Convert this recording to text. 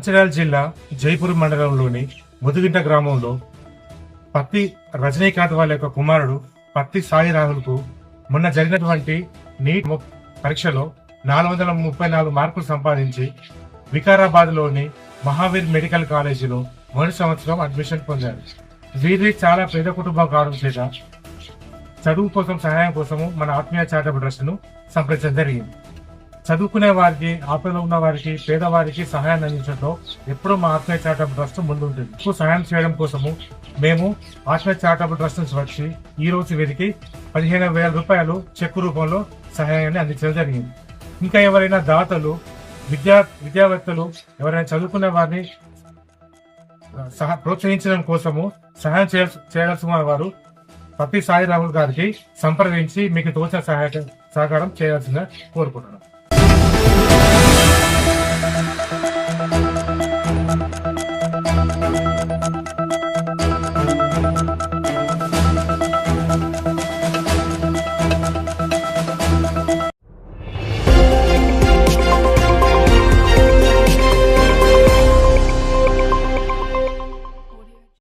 మంచిర్యాల జిల్లా జైపూర్ మండలంలోని ముదిగింట గ్రామంలో పత్తి రజనీకాంత్ వాళ్ళ యొక్క కుమారుడు పత్తి సాయి రాహుల్ కు మొన్న జరిగినటువంటి నీట్ పరీక్షలో 434 మార్కులు సంపాదించి వికారాబాద్ లోని మహావీర్ మెడికల్ కాలేజీలో మొదటి సంవత్సరం అడ్మిషన్ పొందారు. వీరి చాలా పేద కుటుంబం కావడం చేత చదువు కోసం సహాయం కోసము మన ఆత్మీయ చారిటబుల్ ట్రస్ట్ ను సంప్రదించడం జరిగింది. చదువుకునే వారికి, ఆపదలో ఉన్న వారికి, పేదవారికి సహాయాన్ని అందించడంలో ఎప్పుడూ మా ఆత్మీయ చారిటబుల్ ట్రస్ట్ ముందుంటుంది. ఎక్కువ సహాయం చేయడం కోసము మేము ఆత్మీయ చారిటబుల్ ట్రస్ట్ నుంచి వచ్చి ఈ రోజు వీరికి 15,000 రూపాయలు చెక్కు రూపంలో సహాయాన్ని అందించడం జరిగింది. ఇంకా ఎవరైనా దాతలు, విద్యావేత్తలు ఎవరైనా చదువుకునే వారిని ప్రోత్సహించడం కోసము సహాయం చేయాల్సిన వారు పత్తి సాయి రాహుల్ గారికి సంప్రదించి మీకు తోచిన సహకారం చేయాల్సిందిగా కోరుకుంటున్నాను.